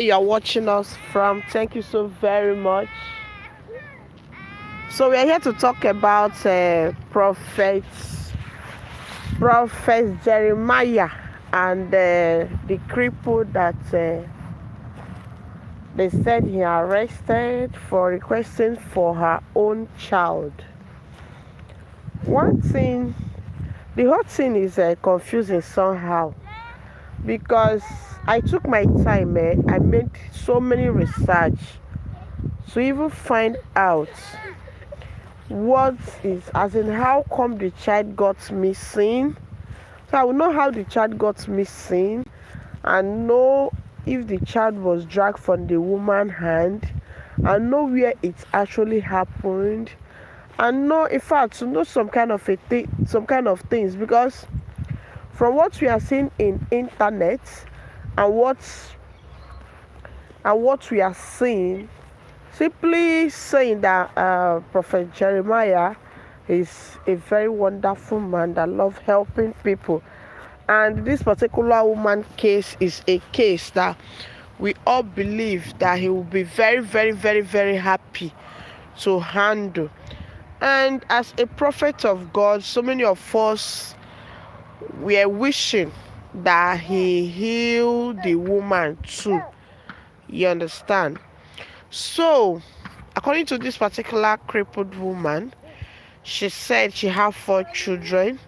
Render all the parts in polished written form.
you're watching us from. Thank you so very much. So we are here to talk about prophet Jeremiah and the cripple that they said he arrested for requesting for her own child. One thing, the whole thing is confusing somehow because I took my time. I made so many research to even find out what is, as in how come the child got missing. So I will know how the child got missing and know if the child was dragged from the woman's hand and know where it actually happened and know, in fact, to know some kind of things, because from what we are seeing in internet and what we are seeing, simply saying that Prophet Jeremiah is a very wonderful man that loves helping people. And this particular woman case is a case that we all believe that he will be very, very, very, very happy to handle. And as a prophet of God, so many of us, we are wishing that he healed the woman too. You understand? So, according to this particular crippled woman, she said she had 4 children.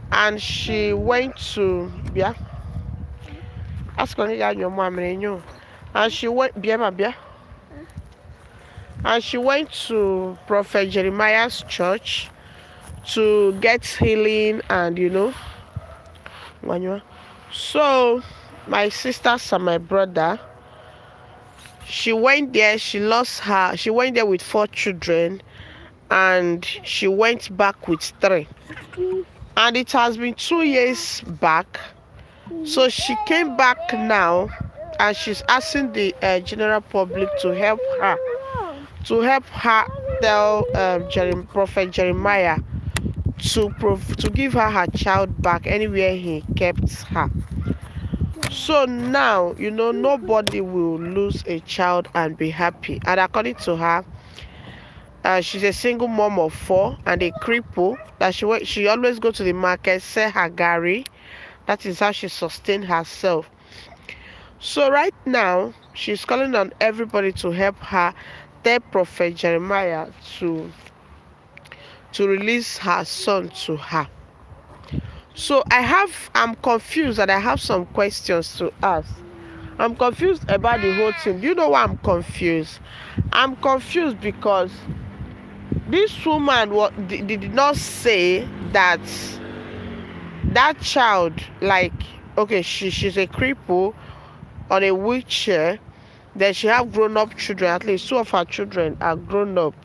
And she went to ask your mom and she went to Prophet Jeremiah's church to get healing and so my sisters and my brother, she went there. She went there with 4 children and she went back with 3, and it has been 2 years back. So she came back now and she's asking the general public to help her tell Prophet Jeremiah to give her child back anywhere he kept her. So now, nobody will lose a child and be happy. And according to her, she's a single mom of 4 and a cripple that she always go to the market, sell her gari. That is how she sustained herself. So right now, she's calling on everybody to help her tell Prophet Jeremiah to release her son to her. So I'm confused and I have some questions to ask. I'm confused about the whole thing. Do you know why I'm confused? I'm confused because this woman did not say that child, like, okay, she's a cripple on a wheelchair, then she have grown-up children. At least 2 of her children are grown up.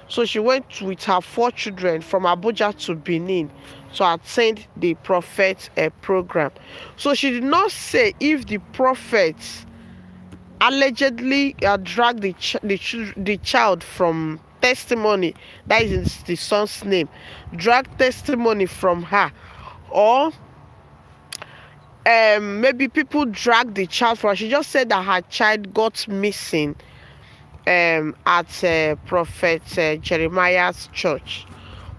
So she went with her 4 children from Abuja to Benin to attend the prophet program. So she did not say if the prophet allegedly dragged the child from testimony, that is the son's name, dragged testimony from her, or maybe people dragged the child from her. She just said that her child got missing at Prophet Jeremiah's church.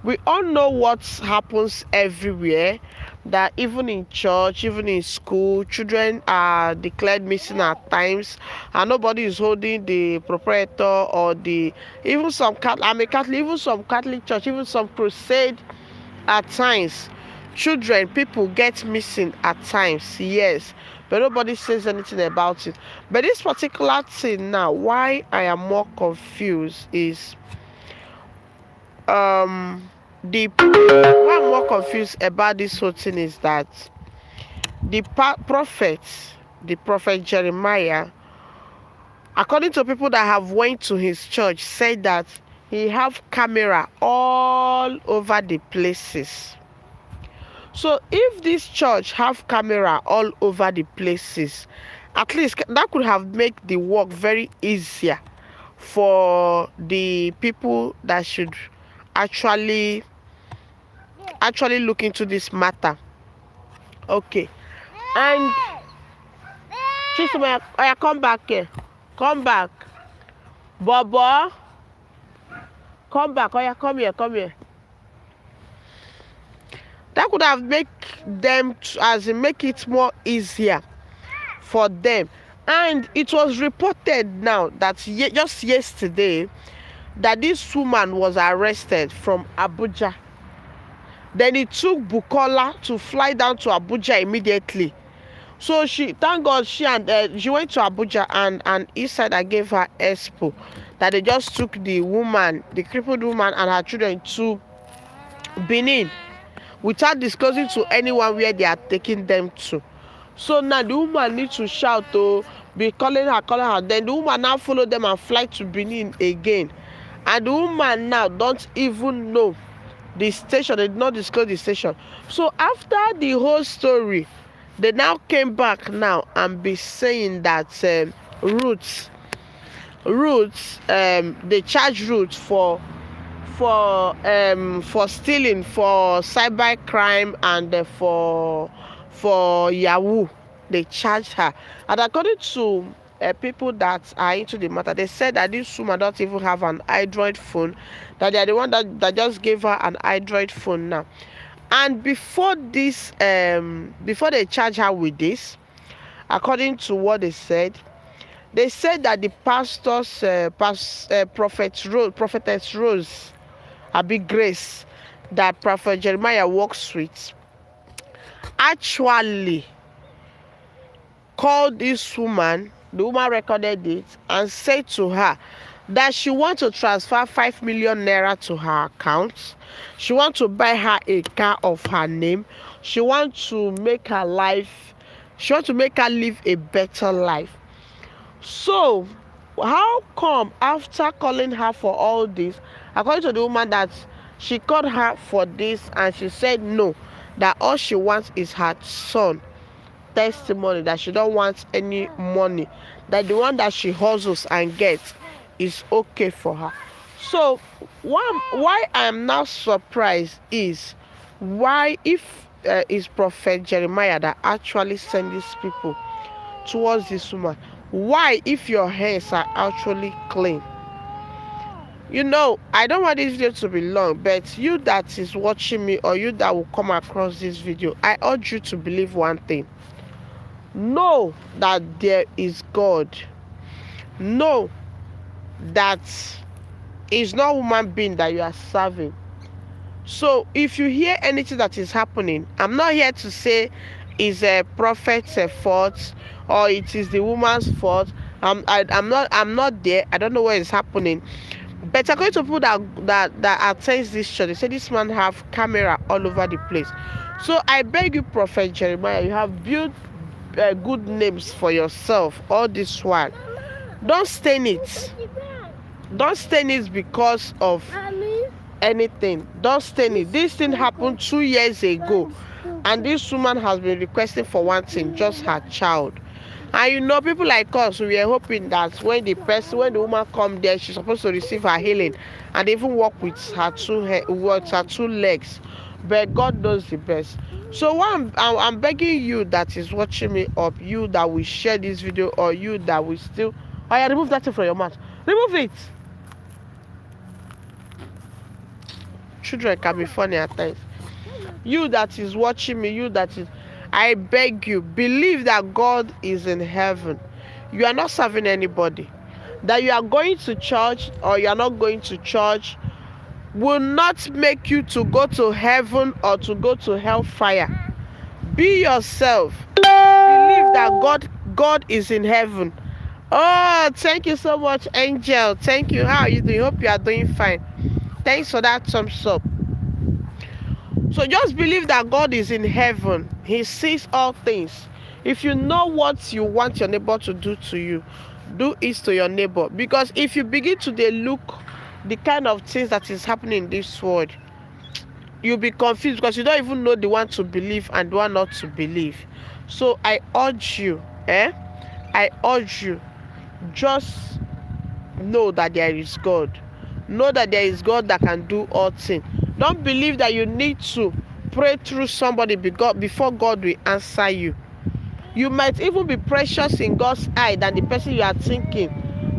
We all know what happens everywhere, that even in church, even in school, children are declared missing at times and nobody is holding the proprietor or even some I'm a Catholic, even some Catholic church, even some crusade at times. People get missing at times, yes, but nobody says anything about it. But this particular thing now, why I am more confused is why I'm more confused about this whole thing is that the prophet Jeremiah, according to people that have went to his church, said that he have camera all over the places. So if this church have camera all over the places, at least that could have made the work very easier for the people that should actually look into this matter. Okay. And Chisuma, come back here. Come back. Bobo, come back. Come here. That could have make them make it more easier for them. And it was reported now that just yesterday that this woman was arrested from Abuja. Then it took Bukola to fly down to Abuja immediately. So thank God, she went to Abuja, and inside I gave her expo that they just took the crippled woman and her children to Benin without disclosing to anyone where they are taking them to. So now the woman needs to shout to be calling her. Then the woman now follow them and fly to Benin again. And the woman now don't even know the station. They did not disclose the station. So after the whole story, they now came back now and be saying that Ruth, they charge Ruth for stealing, for cyber crime, and for Yahoo. They charged her. And according to people that are into the matter, they said that this woman don't even have an Android phone, that they are the one that just gave her an Android phone now. And before this, before they charge her with this, according to what they said that the prophetess Rose, a big Grace, that Prophet Jeremiah works with, actually called this woman. The woman recorded it and said to her that she wants to transfer 5 million naira to her account. She wants to buy her a car of her name. She wants to make her live a better life. So how come after calling her for all this, according to the woman, that she called her for this and she said no, that all she wants is her son testimony, that she don't want any money, that the one that she hustles and gets is okay for her. So why I am now surprised is why, if it's Prophet Jeremiah that actually sent these people towards this woman, why, if your hands are actually clean? I don't want this video to be long, but you that is watching me, or you that will come across this video, I urge you to believe one thing. Know that there is God. Know that it's not human being that you are serving. So if you hear anything that is happening, I'm not here to say it's a prophet's fault or it is the woman's fault. I'm not there. I don't know what is happening. But according to people that attend this church, they say this man have camera all over the place. So I beg you, Prophet Jeremiah, you have built good names for yourself all this while. Don't stain it. Don't stain it because of anything. Don't stain it. This thing happened 2 years ago, and this woman has been requesting for one thing, just her child. And people like us, we are hoping that when the woman come there, she's supposed to receive her healing and even walk with her two legs. But God knows the best. So I'm begging you that is watching me up, you that will share this video, or you that will still... Oh yeah, remove that thing from your mouth. Remove it. Children can be funny at times. You that is watching me, I beg you, believe that God is in heaven. You are not serving anybody. That you are going to church or you are not going to church will not make you to go to heaven or to go to hellfire. Be yourself. Believe that God is in heaven. Oh, thank you so much, Angel. Thank you. How are you doing? Hope you are doing fine. Thanks for that thumbs up. So just believe that God is in heaven. He sees all things. If you know what you want your neighbor to do to you, do it to your neighbor. Because if you begin to look the kind of things that is happening in this world, you'll be confused because you don't even know the one to believe and the one not to believe. So I urge you, just know that there is God. Know that there is God that can do all things. Don't believe that you need to pray through somebody before God will answer you. You might even be precious in God's eye than the person you are thinking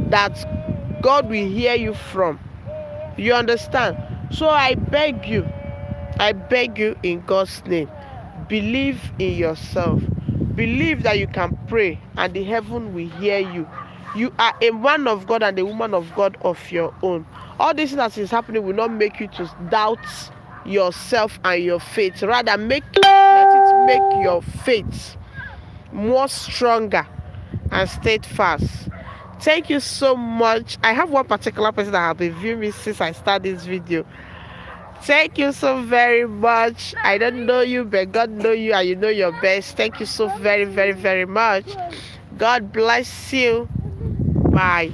that God will hear you from. You understand? So I beg you in God's name, believe in yourself. Believe that you can pray and the heaven will hear you. You are a man of God and a woman of God of your own. All this that is happening will not make you to doubt yourself and your faith. Rather, let it make your faith more stronger and steadfast. Thank you so much. I have one particular person that has been viewing me since I started this video. Thank you so very much. I don't know you, but God knows you and you know your best. Thank you so very, very, very much. God bless you. Bye.